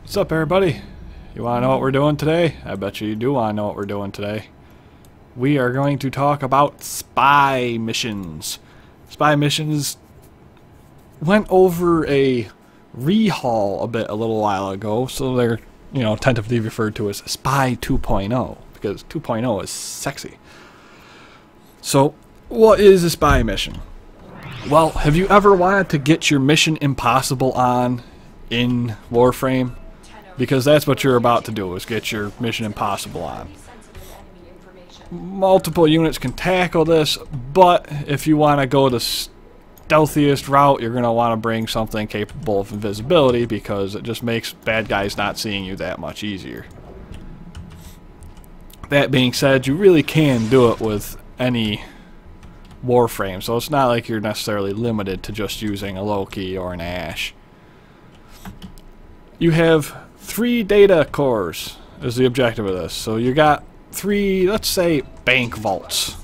What's up, everybody? You want to know what we're doing today? I bet you do want to know what we're doing today. We are going to talk about spy missions. Spy missions went over a rehaul a little while ago, so they're, tentatively referred to as Spy 2.0 because 2.0 is sexy. So, what is a spy mission? Well, have you ever wanted to get your Mission Impossible on in Warframe? Because that's what you're about to do, is get your Mission Impossible on. Multiple units can tackle this, but if you want to go the stealthiest route, you're going to want to bring something capable of invisibility, because it just makes bad guys not seeing you that much easier. That being said, you really can do it with any Warframe, so it's not like you're necessarily limited to just using a Loki or an Ash. You have 3 data cores is the objective of this. So you got 3, let's say, bank vaults.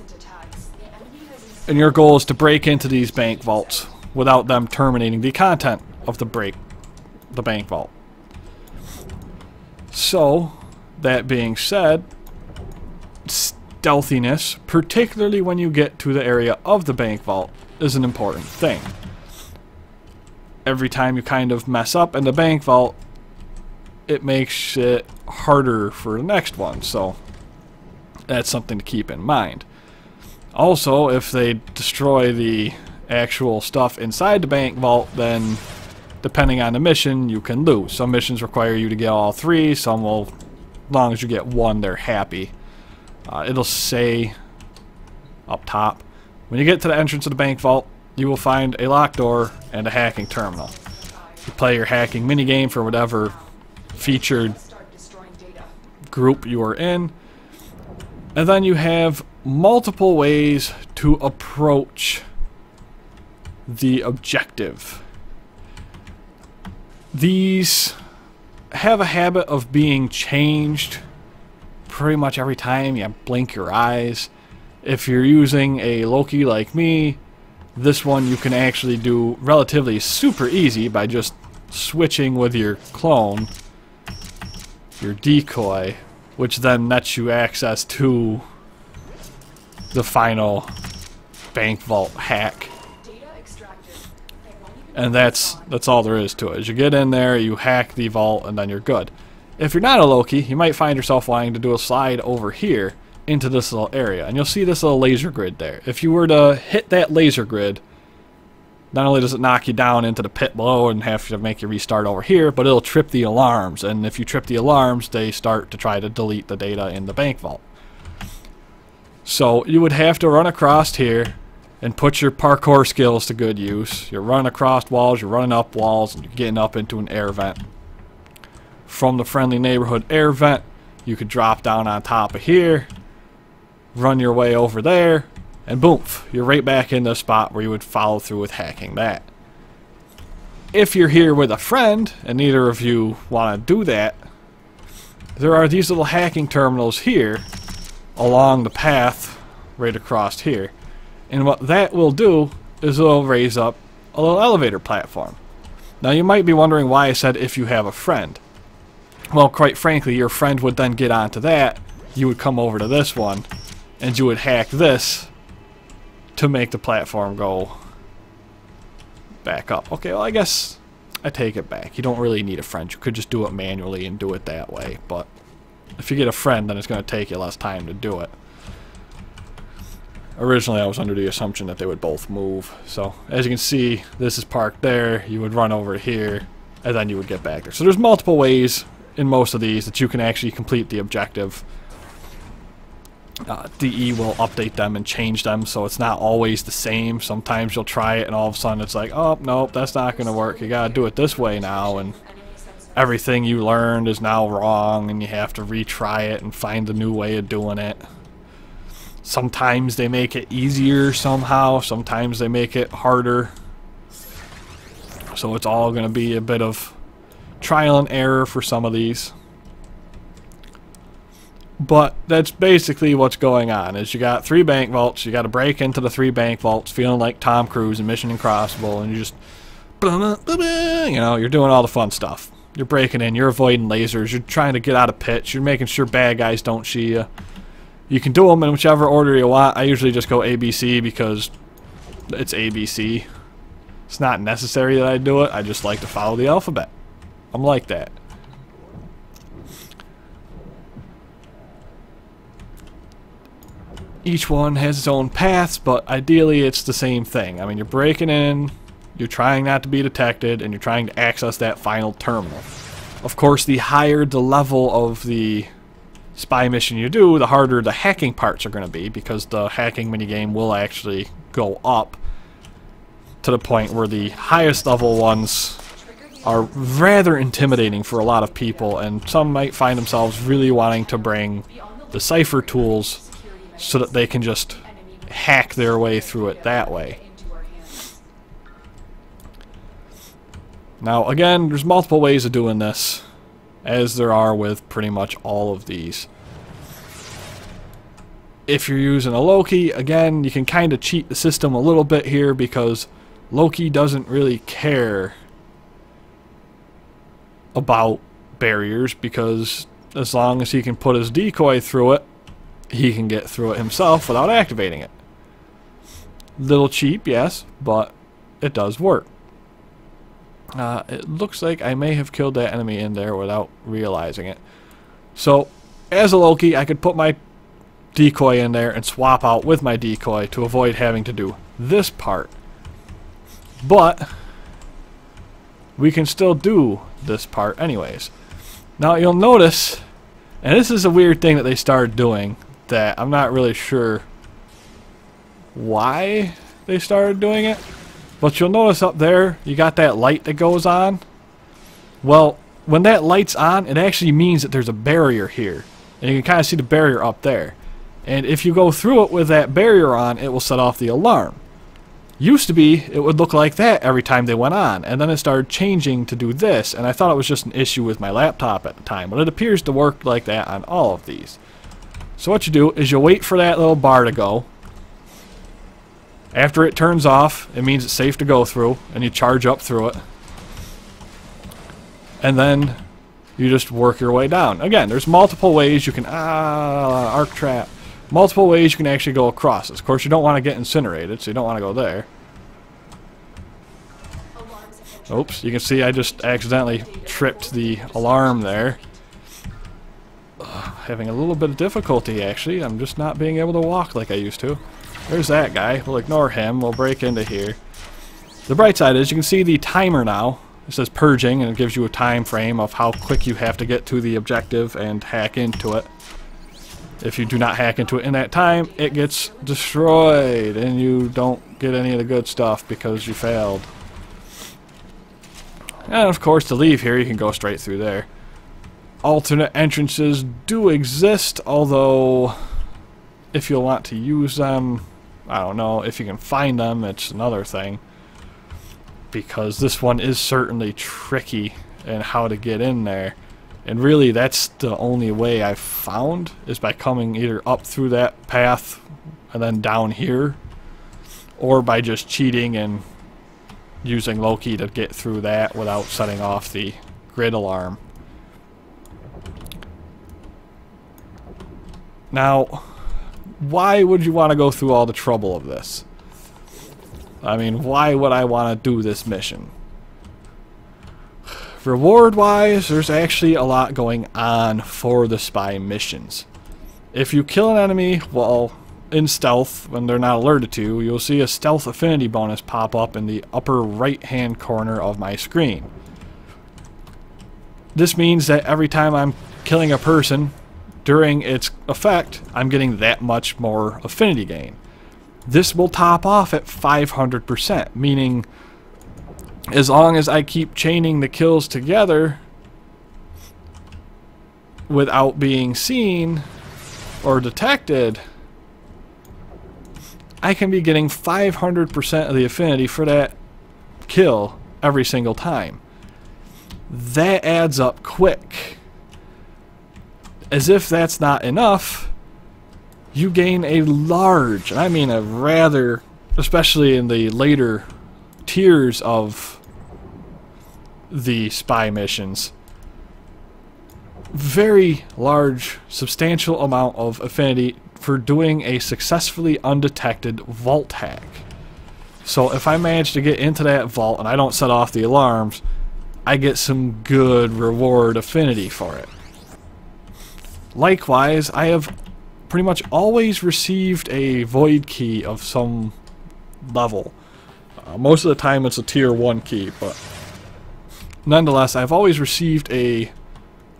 And your goal is to break into these bank vaults without them terminating the content of the bank vault. So, that being said, stealthiness, particularly when you get to the area of the bank vault, is an important thing. Every time you kind of mess up in the bank vault, it makes it harder for the next one, so that's something to keep in mind. Also, if they destroy the actual stuff inside the bank vault, then depending on the mission, you can lose. Some missions require you to get all 3, some will, as long as you get 1, they're happy. It'll say up top, when you get to the entrance of the bank vault, you will find a locked door and a hacking terminal. You play your hacking minigame for whatever featured group you are in, and then you have multiple ways to approach the objective. These have a habit of being changed pretty much every time you blink your eyes. If you're using a Loki like me, this one you can actually do relatively super easy by just switching with your clone, your decoy, which then lets you access to the final bank vault hack. And that's all there is to it. As you get in there, you hack the vault, and then you're good. If you're not a Loki, you might find yourself wanting to do a slide over here into this little area, and you'll see this little laser grid there. If you were to hit that laser grid, not only does it knock you down into the pit below and have to make you restart over here, but it'll trip the alarms, and if you trip the alarms, they start to try to delete the data in the bank vault. So you would have to run across here and put your parkour skills to good use. You're running across walls, you're running up walls, and you're getting up into an air vent. From the friendly neighborhood air vent, you could drop down on top of here, run your way over there, and boom, you're right back in the spot where you would follow through with hacking that. If you're here with a friend, and neither of you want to do that, there are these little hacking terminals here, along the path, right across here. And what that will do, is it'll raise up a little elevator platform. Now you might be wondering why I said if you have a friend. Well, quite frankly, your friend would then get onto that, you would come over to this one, and you would hack this to make the platform go back up. Okay, well, I guess I take it back. You don't really need a friend. You could just do it manually and do it that way. But if you get a friend, then it's going to take you less time to do it. Originally, I was under the assumption that they would both move. So, as you can see, this is parked there. You would run over here, and then you would get back there. So there's multiple ways in most of these that you can actually complete the objective. DE will update them and change them, so it's not always the same. Sometimes you'll try it and all of a sudden it's like, oh, nope, that's not going to work. You got to do it this way now, and everything you learned is now wrong, and you have to retry it and find a new way of doing it. Sometimes they make it easier somehow, sometimes they make it harder. So it's all going to be a bit of trial and error for some of these. But that's basically what's going on, is you got 3 bank vaults, you got to break into the 3 bank vaults feeling like Tom Cruise in Mission Impossible, and you just, you're doing all the fun stuff. You're breaking in, you're avoiding lasers, you're trying to get out of pits, you're making sure bad guys don't see you. You can do them in whichever order you want. I usually just go ABC because it's ABC. It's not necessary that I do it, I just like to follow the alphabet. I'm like that. Each one has its own paths, but ideally it's the same thing. I mean, you're breaking in, you're trying not to be detected, and you're trying to access that final terminal. Of course, the higher the level of the spy mission you do, the harder the hacking parts are going to be, because the hacking minigame will actually go up to the point where the highest level ones are rather intimidating for a lot of people, and some might find themselves really wanting to bring the cipher tools so that they can just hack their way through it that way. Now again, there's multiple ways of doing this, as there are with pretty much all of these. If you're using a Loki, again, you can kind of cheat the system a little bit here, because Loki doesn't really care about barriers, because as long as he can put his decoy through it, he can get through it himself without activating it. Little cheap, yes, but it does work. It looks like I may have killed that enemy in there without realizing it. So, as a Loki, I could put my decoy in there and swap out with my decoy to avoid having to do this part. But we can still do this part anyways. Now you'll notice, and this is a weird thing that they started doing, that I'm not really sure why they started doing it, but you'll notice up there you got that light that goes on. Well, when that light's on, it actually means that there's a barrier here, and you can kind of see the barrier up there, and if you go through it with that barrier on, it will set off the alarm. Used to be it would look like that every time they went on, and then it started changing to do this, and I thought it was just an issue with my laptop at the time, but it appears to work like that on all of these. So what you do is you wait for that little bar to go. After it turns off, it means it's safe to go through, and you charge up through it. And then you just work your way down. Again, there's multiple ways you can arc trap. Multiple ways you can actually go across this. Of course, you don't want to get incinerated, so you don't want to go there. Oops, you can see I just accidentally tripped the alarm there. Having a little bit of difficulty, actually. I'm just not being able to walk like I used to. There's that guy. We'll ignore him. We'll break into here. The bright side is you can see the timer now. It says purging, and it gives you a time frame of how quick you have to get to the objective and hack into it. If you do not hack into it in that time, it gets destroyed, and you don't get any of the good stuff because you failed. And of course, to leave here, you can go straight through there. Alternate entrances do exist, although if you'll want to use them, I don't know. If you can find them, it's another thing. Because this one is certainly tricky in how to get in there. And really, that's the only way I've found, is by coming either up through that path and then down here, or by just cheating and using Loki to get through that without setting off the grid alarm. Now, why would you want to go through all the trouble of this? I mean, why would I want to do this mission? Reward-wise, there's actually a lot going on for the spy missions. If you kill an enemy while in stealth, when they're not alerted to, you'll see a stealth affinity bonus pop up in the upper right-hand corner of my screen. This means that every time I'm killing a person, during its effect, I'm getting that much more affinity gain. This will top off at 500%, meaning as long as I keep chaining the kills together without being seen or detected, I can be getting 500% of the affinity for that kill every single time. That adds up quick. As if that's not enough, you gain a large, and I mean a rather, especially in the later tiers of the spy missions, very large, substantial amount of affinity for doing a successfully undetected vault hack. So if I manage to get into that vault and I don't set off the alarms, I get some good reward affinity for it. Likewise, I have pretty much always received a void key of some level. Most of the time it's a tier 1 key, but nonetheless, I've always received a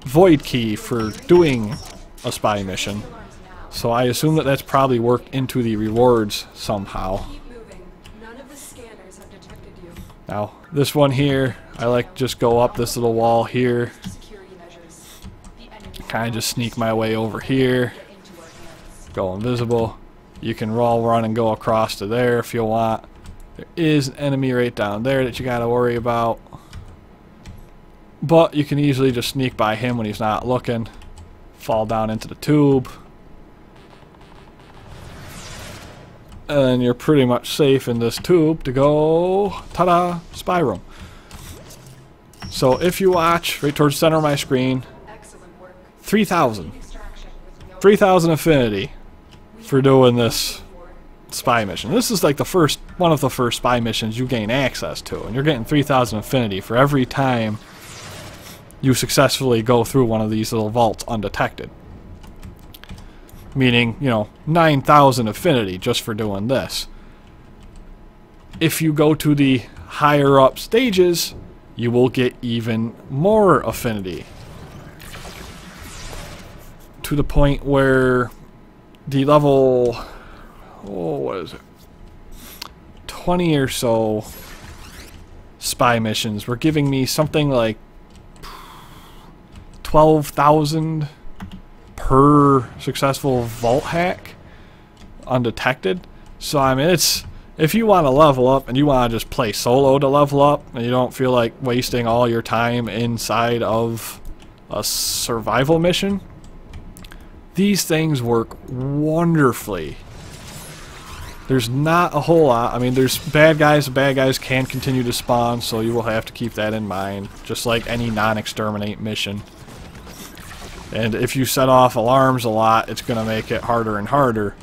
void key for doing a spy mission. So I assume that that's probably worked into the rewards somehow. Now, this one here, I like to just go up this little wall here. Kind of just sneak my way over here. Go invisible. You can roll, run, and go across to there if you want. There is an enemy right down there that you gotta worry about. But you can easily just sneak by him when he's not looking. Fall down into the tube. And you're pretty much safe in this tube to go, ta-da, spy room. So if you watch right towards the center of my screen, 3,000 affinity for doing this spy mission. This is like one of the first spy missions you gain access to, and you're getting 3,000 affinity for every time you successfully go through one of these little vaults undetected. Meaning, you know, 9,000 affinity just for doing this. If you go to the higher up stages, you will get even more affinity. To the point where the level, what is it? 20 or so spy missions were giving me something like 12,000 per successful vault hack undetected. So I mean, it's, if you want to level up and you want to just play solo to level up and you don't feel like wasting all your time inside of a survival mission, these things work wonderfully. There's not a whole lot. I mean, there's bad guys. The bad guys can continue to spawn, so you will have to keep that in mind, just like any non-exterminate mission. And if you set off alarms a lot, it's going to make it harder and harder.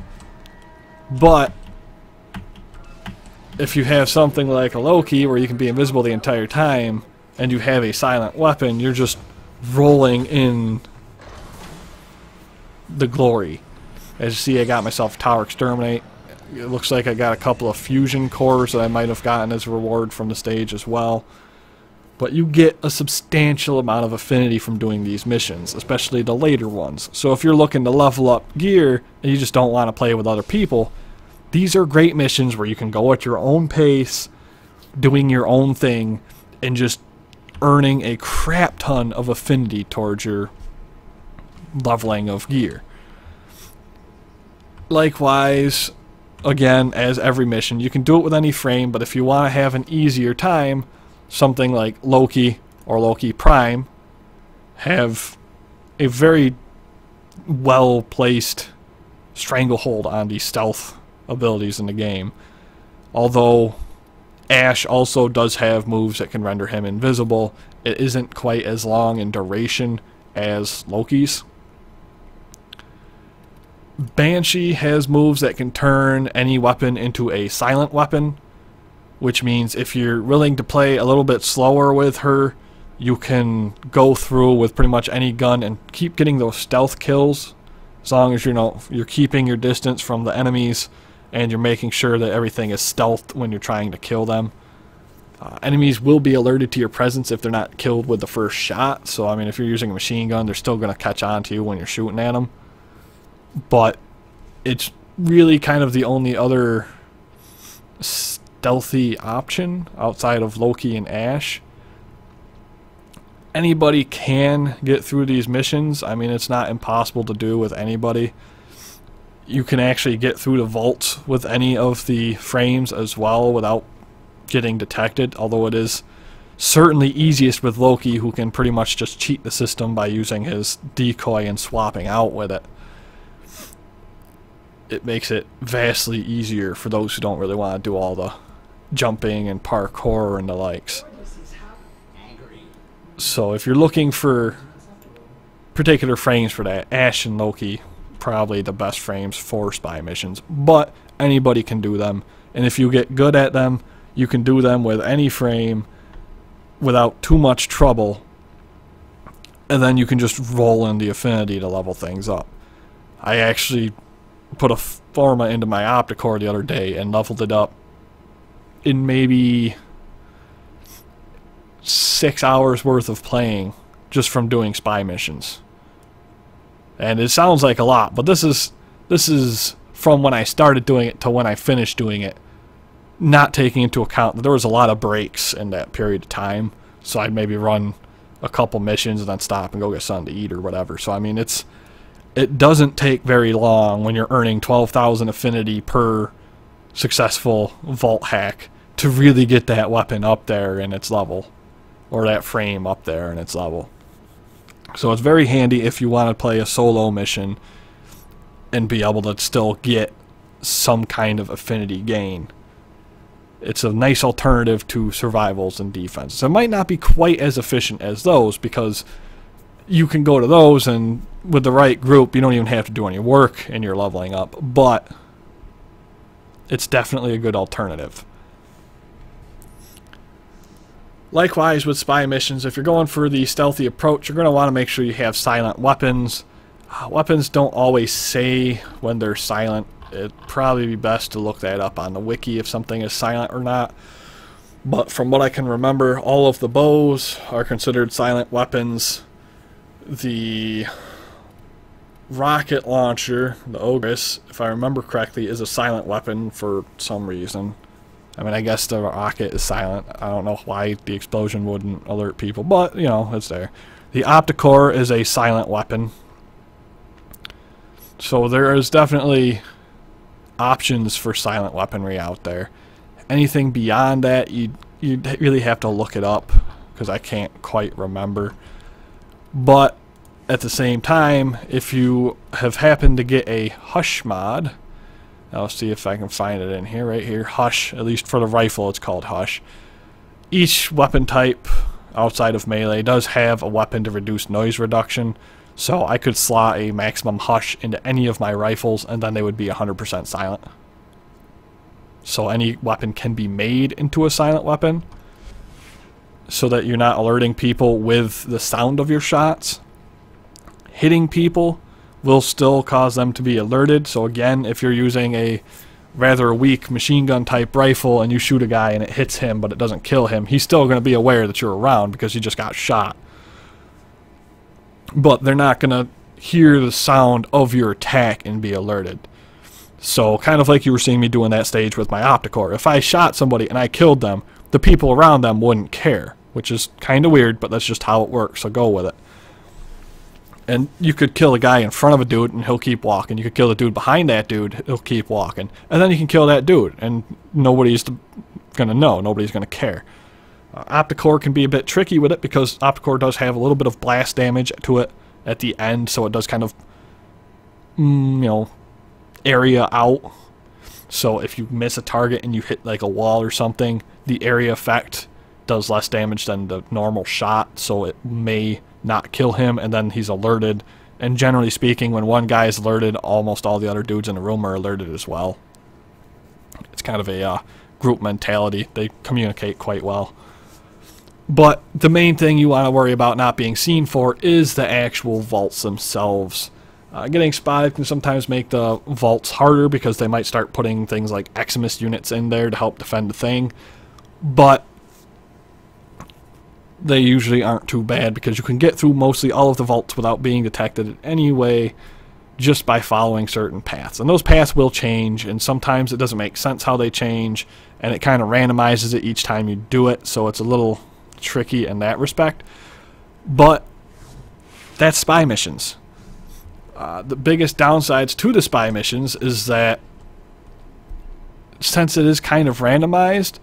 But if you have something like a low-key where you can be invisible the entire time, and you have a silent weapon, you're just rolling in the glory. As you see, I got myself Tower Exterminate. It looks like I got a couple of fusion cores that I might have gotten as a reward from the stage as well. But you get a substantial amount of affinity from doing these missions, especially the later ones. So if you're looking to level up gear and you just don't want to play with other people, these are great missions where you can go at your own pace, doing your own thing, and just earning a crap ton of affinity towards your leveling of gear. Likewise, again, as every mission, you can do it with any frame, but if you want to have an easier time, something like Loki or Loki Prime have a very well-placed stranglehold on the stealth abilities in the game. Although Ash also does have moves that can render him invisible, it isn't quite as long in duration as Loki's. Banshee has moves that can turn any weapon into a silent weapon, which means if you're willing to play a little bit slower with her, you can go through with pretty much any gun and keep getting those stealth kills, as long as you're keeping your distance from the enemies and you're making sure that everything is stealthed when you're trying to kill them. Enemies will be alerted to your presence if they're not killed with the first shot, so I mean, if you're using a machine gun, they're still going to catch on to you when you're shooting at them. But it's really kind of the only other stealthy option outside of Loki and Ash. Anybody can get through these missions. I mean, it's not impossible to do with anybody. You can actually get through the vaults with any of the frames as well without getting detected, although it is certainly easiest with Loki, who can pretty much just cheat the system by using his decoy and swapping out with it. It makes it vastly easier for those who don't really want to do all the jumping and parkour and the likes. So if you're looking for particular frames for that. Ash and Loki, probably the best frames for spy missions, but anybody can do them, and if you get good at them, you can do them with any frame without too much trouble, and then you can just roll in the affinity to level things up. I actually put a Forma into my Opticore the other day and leveled it up in maybe 6 hours worth of playing just from doing spy missions. And it sounds like a lot, but this is from when I started doing it to when I finished doing it, not taking into account that there was a lot of breaks in that period of time. So I'd maybe run a couple missions and then stop and go get something to eat or whatever. So I mean, it doesn't take very long when you're earning 12,000 affinity per successful vault hack to really get that weapon up there in its level, or that frame up there in its level. So it's very handy if you want to play a solo mission and be able to still get some kind of affinity gain. It's a nice alternative to survivals and defense. So it might not be quite as efficient as those, because you can go to those and with the right group you don't even have to do any work and you're leveling up, but it's definitely a good alternative. Likewise with spy missions, if you're going for the stealthy approach, you're going to want to make sure you have silent weapons. Weapons don't always say when they're silent. It'd probably be best to look that up on the wiki if something is silent or not. But from what I can remember, all of the bows are considered silent weapons. The rocket launcher, the Ogress, if I remember correctly, is a silent weapon for some reason. I mean, I guess the rocket is silent. I don't know why the explosion wouldn't alert people, but, you know, it's there. The Opticore is a silent weapon. So there is definitely options for silent weaponry out there. Anything beyond that, you'd really have to look it up, because I can't quite remember. But at the same time, if you have happened to get a Hush mod, I'll see if I can find it in here, right here, Hush, at least for the rifle it's called Hush. Each weapon type outside of melee does have a weapon to reduce noise reduction, so I could slot a maximum Hush into any of my rifles and then they would be 100% silent. So any weapon can be made into a silent weapon, so that you're not alerting people with the sound of your shots. Hitting people will still cause them to be alerted. So again, if you're using a rather weak machine gun type rifle and you shoot a guy and it hits him but it doesn't kill him, he's still going to be aware that you're around because he just got shot. But they're not going to hear the sound of your attack and be alerted. So kind of like you were seeing me doing that stage with my Opticore. If I shot somebody and I killed them, the people around them wouldn't care, which is kind of weird, but that's just how it works, so go with it. And you could kill a guy in front of a dude and he'll keep walking. You could kill the dude behind that dude, he'll keep walking. And then you can kill that dude and nobody's going to know, nobody's going to care. Opticore can be a bit tricky with it because Opticore does have a little bit of blast damage to it at the end, so it does kind of, you know, area out. So if you miss a target and you hit like a wall or something, the area effect does less damage than the normal shot, so it may not kill him, and then he's alerted. And generally speaking, when one guy is alerted, almost all the other dudes in the room are alerted as well. It's kind of a group mentality. They communicate quite well. But the main thing you want to worry about not being seen for is the actual vaults themselves. Getting spotted can sometimes make the vaults harder because they might start putting things like Eximus units in there to help defend the thing. But they usually aren't too bad because you can get through mostly all of the vaults without being detected in any way, just by following certain paths. And those paths will change, and sometimes it doesn't make sense how they change, and it kind of randomizes it each time you do it, so it's a little tricky in that respect. But that's spy missions. The biggest downsides to the spy missions is that since it is kind of randomized,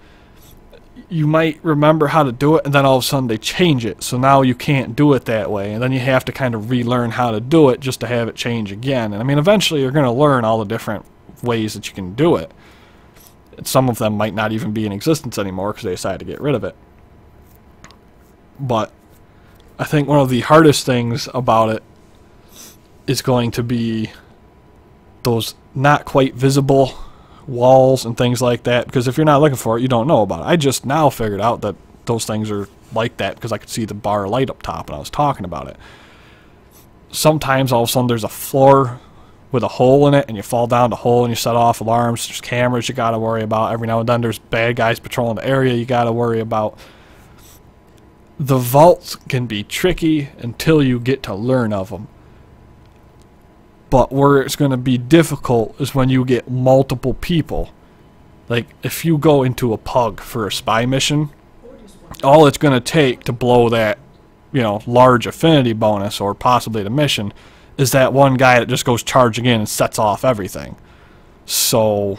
you might remember how to do it and then all of a sudden they change it, so now you can't do it that way, and then you have to kind of relearn how to do it just to have it change again. And I mean, eventually you're going to learn all the different ways that you can do it. Some of them might not even be in existence anymore because they decided to get rid of it. But I think one of the hardest things about it is going to be those not quite visible walls and things like that, because if you're not looking for it, you don't know about it. I just now figured out that those things are like that because I could see the bar of light up top and I was talking about it. Sometimes all of a sudden there's a floor with a hole in it and you fall down the hole and you set off alarms. There's cameras you got to worry about. Every now and then there's bad guys patrolling the area you got to worry about. The vaults can be tricky until you get to learn of them. But where it's going to be difficult is when you get multiple people. Like if you go into a pug for a spy mission, all it's going to take to blow that, you know, large affinity bonus or possibly the mission is that one guy that just goes charging in and sets off everything. So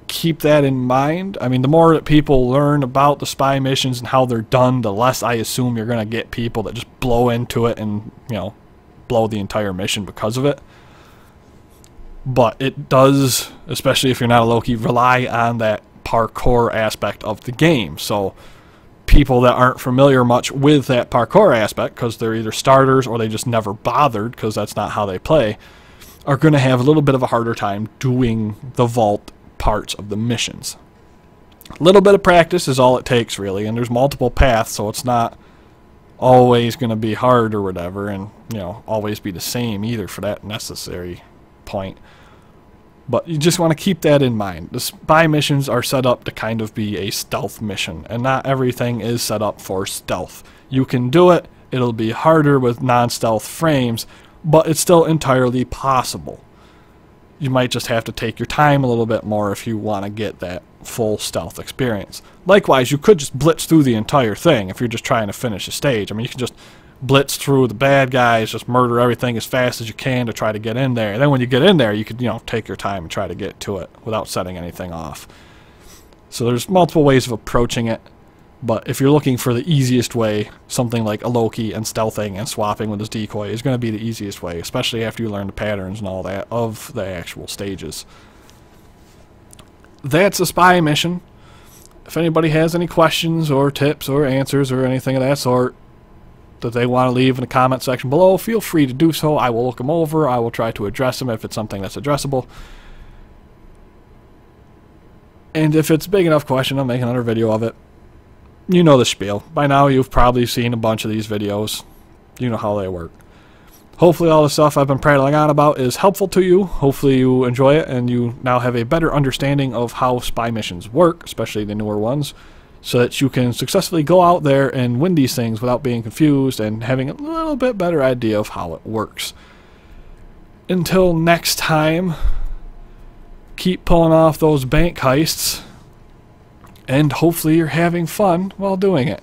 keep that in mind. I mean, the more that people learn about the spy missions and how they're done, the less I assume you're going to get people that just blow into it and, you know, blow the entire mission because of it. But it does, especially if you're not a Loki, rely on that parkour aspect of the game. So people that aren't familiar much with that parkour aspect, because they're either starters or they just never bothered because that's not how they play, are going to have a little bit of a harder time doing the vault parts of the missions. A little bit of practice is all it takes, really, and there's multiple paths, so it's not always going to be hard or whatever, and, you know, always be the same either for that necessary point. But you just want to keep that in mind. The spy missions are set up to kind of be a stealth mission, and not everything is set up for stealth. You can do it, it'll be harder with non-stealth frames, but it's still entirely possible. You might just have to take your time a little bit more if you want to get that full stealth experience. Likewise, you could just blitz through the entire thing if you're just trying to finish a stage. I mean, you can just blitz through the bad guys, just murder everything as fast as you can to try to get in there. And then when you get in there, you could, you know, take your time and try to get to it without setting anything off. So there's multiple ways of approaching it. But if you're looking for the easiest way, something like a Loki and stealthing and swapping with his decoy is going to be the easiest way, especially after you learn the patterns and all that of the actual stages. That's a spy mission. If anybody has any questions or tips or answers or anything of that sort that they want to leave in the comment section below, feel free to do so. I will look them over. I will try to address them if it's something that's addressable. And if it's a big enough question, I'll make another video of it. You know the spiel. By now you've probably seen a bunch of these videos. You know how they work. Hopefully all the stuff I've been prattling on about is helpful to you. Hopefully you enjoy it and you now have a better understanding of how spy missions work, especially the newer ones, so that you can successfully go out there and win these things without being confused and having a little bit better idea of how it works. Until next time, keep pulling off those bank heists, and hopefully you're having fun while doing it.